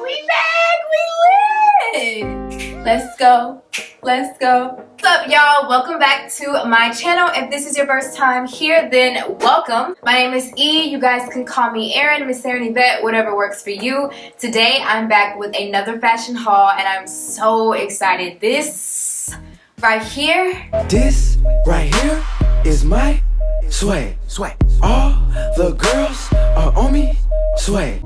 We back! We lit! Let's go. Let's go. What's up, y'all? Welcome back to my channel. If this is your first time here, then welcome. My name is E. You guys can call me Erin, Miss Erin Yvette, whatever works for you. Today, I'm back with another fashion haul, and I'm so excited. This right here is my swag. All the girls are on me. Swag.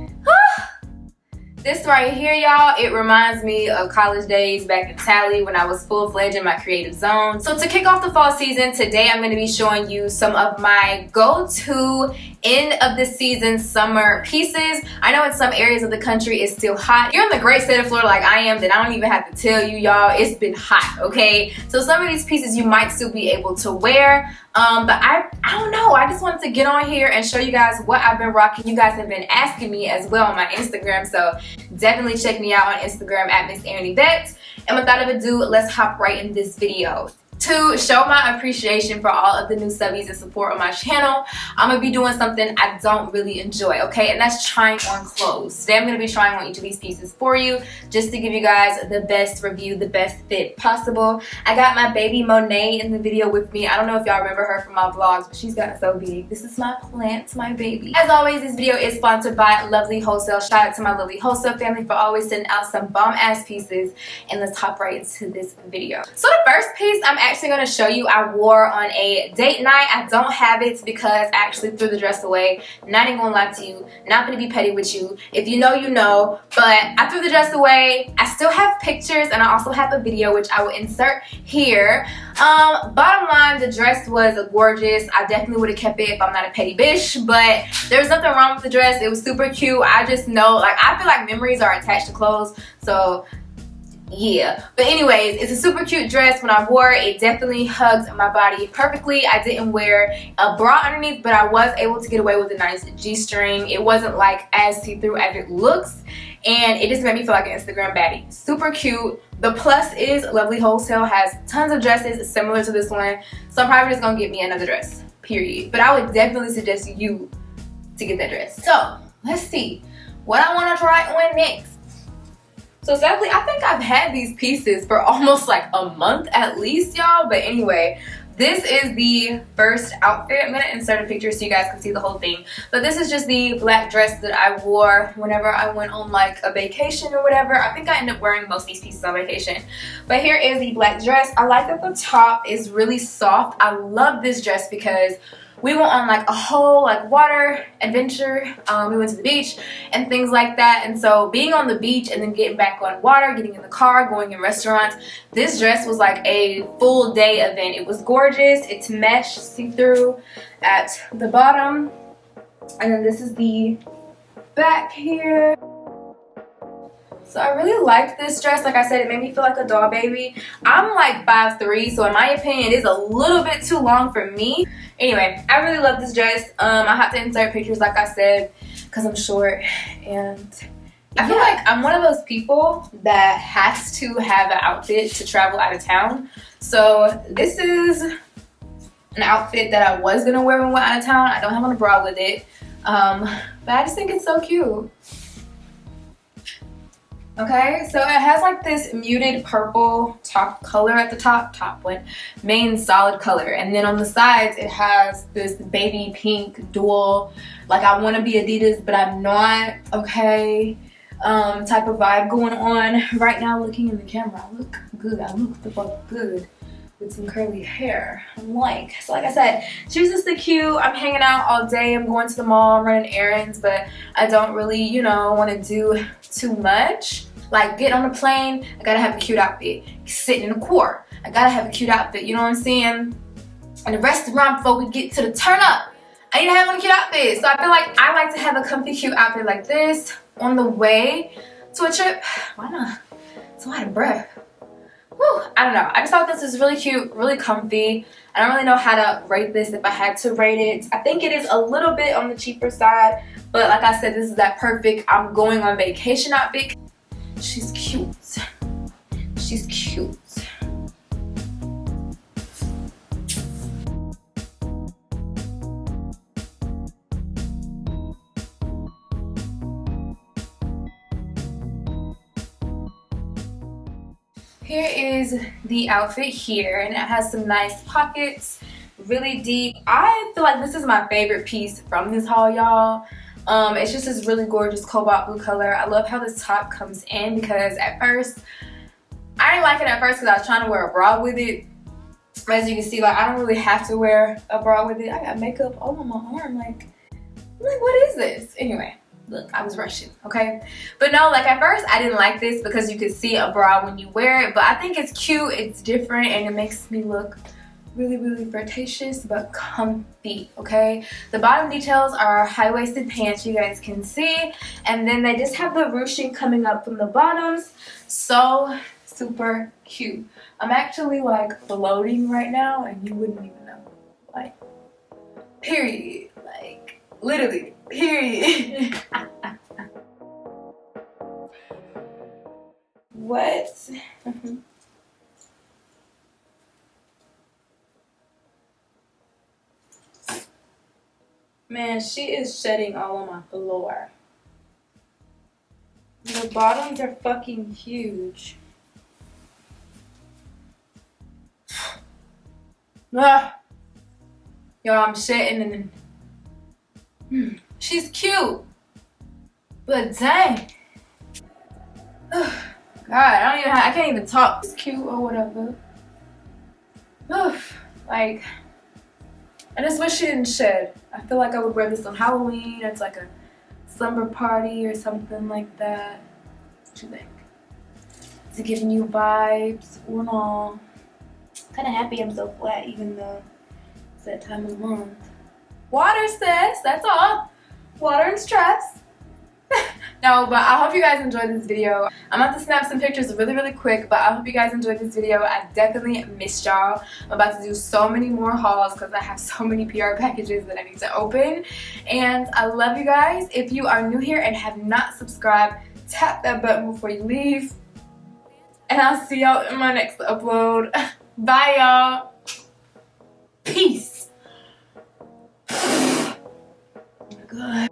This right here, y'all, it reminds me of college days back in Tally when I was full-fledged in my creative zone. So to kick off the fall season, today I'm going to be showing you some of my go-to end of the season summer pieces. I know in some areas of the country it's still hot. If you're in the great state of Florida like I am, then I don't even have to tell you, y'all, it's been hot, okay? So some of these pieces you might still be able to wear. But I don't know, I just wanted to get on here and show you guys what I've been rocking. You guys have been asking me as well on my Instagram, so definitely check me out on Instagram at Miss Erin Yvette. And without further ado, let's hop right in this video. To show my appreciation for all of the new subbies and support on my channel, I'm going to be doing something I don't really enjoy, okay? And that's trying on clothes. Today I'm going to be trying on each of these pieces for you, just to give you guys the best review, the best fit possible. I got my baby Monet in the video with me. I don't know if y'all remember her from my vlogs, but she's got so big. This is my plant, my baby. As always, this video is sponsored by Lovely Wholesale. Shout out to my Lovely Wholesale family for always sending out some bomb-ass pieces. And let's hop right into this video. So the first piece I'm actually going to show you I wore on a date night. I don't have it because I actually threw the dress away. Not even gonna lie to you, not gonna be petty with you. If you know, you know, but I threw the dress away. I still have pictures and I also have a video which I will insert here. Bottom line, the dress was gorgeous. I definitely would have kept it if I'm not a petty bitch, but there's nothing wrong with the dress. It was super cute. I just know, like, I feel like memories are attached to clothes, so yeah. But anyways, it's a super cute dress. When I wore it, it definitely hugged my body perfectly. I didn't wear a bra underneath, but I was able to get away with a nice G-string. It wasn't like as see-through as it looks, and it just made me feel like an Instagram baddie. Super cute. The plus is Lovely Wholesale has tons of dresses similar to this one, so I'm probably just gonna get me another dress, period. But I would definitely suggest you to get that dress. So let's see what I want to try on next. So sadly, I think I've had these pieces for almost like a month at least, y'all. But anyway, this is the first outfit. I'm gonna insert a picture so you guys can see the whole thing. But this is just the black dress that I wore whenever I went on like a vacation or whatever. I think I ended up wearing most of these pieces on vacation. But here is the black dress. I like that the top is really soft. I love this dress because we went on like a whole like water adventure. We went to the beach and things like that, and so being on the beach and then getting back on water, getting in the car, going in restaurants, this dress was like a full day event. It was gorgeous. It's mesh see-through at the bottom, and then this is the back here. So I really liked this dress. Like I said, it made me feel like a doll baby. I'm like 5'3", so in my opinion, it is a little bit too long for me. Anyway, I really love this dress. I have to insert pictures, like I said, because I'm short. And I feel like I'm one of those people that has to have an outfit to travel out of town. So this is an outfit that I was going to wear when we went out of town. I don't have on a bra with it. But I just think it's so cute. Okay, so it has like this muted purple top color at the top one, main solid color. And then on the sides, it has this baby pink dual, like I want to be Adidas, but I'm not, okay, type of vibe going on right now. Looking in the camera, I look good. I look the fuck good with some curly hair. So like I said, she's just the cute. I'm hanging out all day. I'm going to the mall, I'm running errands, but I don't really, you know, want to do too much. Like getting on a plane, I gotta have a cute outfit. Sitting in the car, I gotta have a cute outfit, you know what I'm saying? And the restaurant, before we get to the turn up, I need to have a cute outfit. So I feel like I like to have a comfy cute outfit like this on the way to a trip. Why not? So out of breath. Whew, I don't know. I just thought this was really cute, really comfy. I don't really know how to rate this if I had to rate it. I think it is a little bit on the cheaper side, but like I said, this is that perfect I'm going on vacation outfit. She's cute. She's cute. Here is the outfit here, and it has some nice pockets, really deep. I feel like this is my favorite piece from this haul, y'all. It's just this really gorgeous cobalt blue color. I love how this top comes in because at first, I didn't like it at first because I was trying to wear a bra with it. As you can see, like, I don't really have to wear a bra with it. I got makeup all on my arm. Like, what is this? Anyway, look, I was rushing, okay? But no, like, at first, I didn't like this because you could see a bra when you wear it. But I think it's cute, it's different, and it makes me look really, really flirtatious but comfy, okay? The bottom details are high-waisted pants, you guys can see. And then they just have the ruching coming up from the bottoms. So super cute. I'm actually like floating right now and you wouldn't even know. Like, period. Like, literally, period. What? Man, she is shedding all on my floor. The bottoms are fucking huge. Ah. Y'all, I'm shedding and she's cute. But dang. God, I can't even talk. It's cute or whatever. Like, I just wish she didn't shed. I feel like I would wear this on Halloween. It's like a slumber party or something like that. What you think? Is it giving you vibes or not? Kind of happy I'm so flat even though it's that time of the month. Water, sis, that's all. Water and stress. No, but I hope you guys enjoyed this video. I'm about to snap some pictures really, really quick, but I hope you guys enjoyed this video. I definitely missed y'all. I'm about to do so many more hauls because I have so many PR packages that I need to open. And I love you guys. If you are new here and have not subscribed, tap that button before you leave. And I'll see y'all in my next upload. Bye, y'all. Peace. Oh my God.